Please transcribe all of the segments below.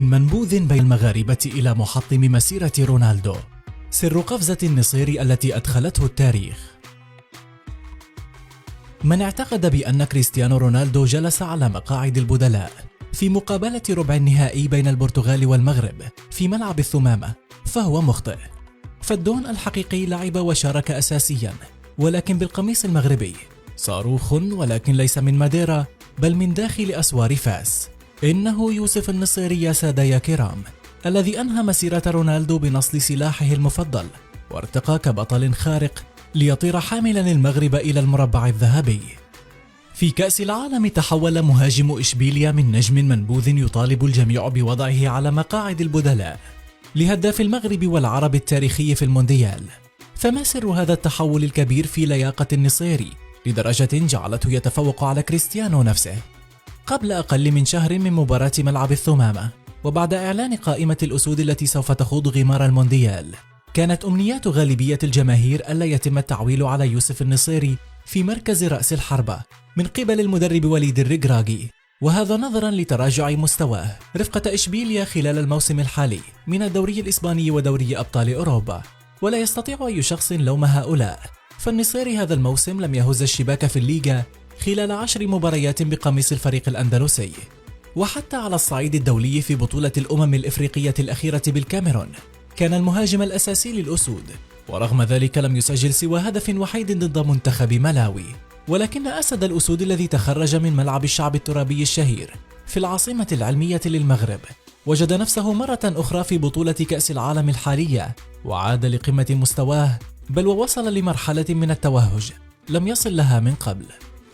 منبوذ بين المغاربة إلى محطم مسيرة رونالدو. سر قفزة النصير التي أدخلته التاريخ. من اعتقد بأن كريستيانو رونالدو جلس على مقاعد البدلاء في مقابلة ربع النهائي بين البرتغال والمغرب في ملعب الثمامة فهو مخطئ، فالدون الحقيقي لعب وشارك أساسيا، ولكن بالقميص المغربي، صاروخ ولكن ليس من ماديرا بل من داخل أسوار فاس. إنه يوسف النصيري يا سادة يا كرام، الذي أنهى مسيرة رونالدو بنصل سلاحه المفضل وارتقى كبطل خارق ليطير حاملا المغرب إلى المربع الذهبي. في كأس العالم تحول مهاجم إشبيليا من نجم منبوذ يطالب الجميع بوضعه على مقاعد البدلاء لهداف المغرب والعرب التاريخي في المونديال. فما سر هذا التحول الكبير في لياقة النصيري لدرجة جعلته يتفوق على كريستيانو نفسه؟ قبل أقل من شهر من مباراة ملعب الثمامة، وبعد إعلان قائمة الأسود التي سوف تخوض غمار المونديال، كانت أمنيات غالبية الجماهير ألا يتم التعويل على يوسف النصيري في مركز رأس الحربة من قبل المدرب وليد الركراكي، وهذا نظرا لتراجع مستواه رفقة إشبيليا خلال الموسم الحالي من الدوري الإسباني ودوري أبطال أوروبا. ولا يستطيع أي شخص لوم هؤلاء، فالنصيري هذا الموسم لم يهز الشباك في الليغا خلال 10 مباريات بقميص الفريق الأندلسي. وحتى على الصعيد الدولي في بطولة الأمم الإفريقية الأخيرة بالكاميرون كان المهاجم الأساسي للأسود، ورغم ذلك لم يسجل سوى هدف وحيد ضد منتخب ملاوي. ولكن أسد الأسود الذي تخرج من ملعب الشعب الترابي الشهير في العاصمة العلمية للمغرب وجد نفسه مرة أخرى في بطولة كأس العالم الحالية، وعاد لقمة مستواه، بل ووصل لمرحلة من التوهج لم يصل لها من قبل.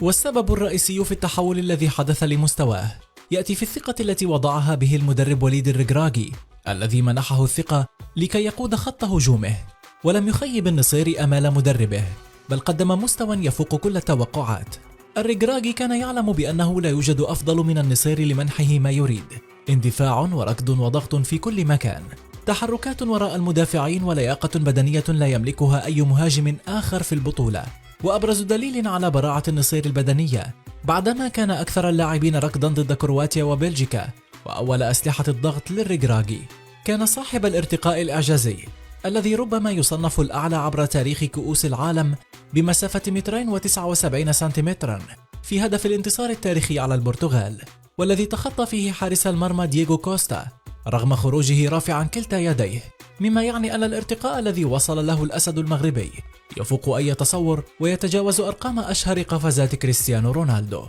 والسبب الرئيسي في التحول الذي حدث لمستواه يأتي في الثقة التي وضعها به المدرب وليد الركراكي، الذي منحه الثقة لكي يقود خط هجومه، ولم يخيب النصيري أمال مدربه، بل قدم مستوى يفوق كل التوقعات. الركراكي كان يعلم بأنه لا يوجد أفضل من النصيري لمنحه ما يريد: اندفاع وركض وضغط في كل مكان، تحركات وراء المدافعين، ولياقة بدنية لا يملكها أي مهاجم آخر في البطولة. وأبرز دليل على براعة النصيري البدنية بعدما كان أكثر اللاعبين ركضا ضد كرواتيا وبلجيكا وأول أسلحة الضغط للركراكي، كان صاحب الارتقاء الإعجازي الذي ربما يصنف الأعلى عبر تاريخ كؤوس العالم بمسافة 279 سنتيمترا في هدف الانتصار التاريخي على البرتغال، والذي تخطى فيه حارس المرمى دييغو كوستا رغم خروجه رافعا كلتا يديه، مما يعني أن الارتقاء الذي وصل له الأسد المغربي يفوق أي تصور ويتجاوز أرقام أشهر قفزات كريستيانو رونالدو.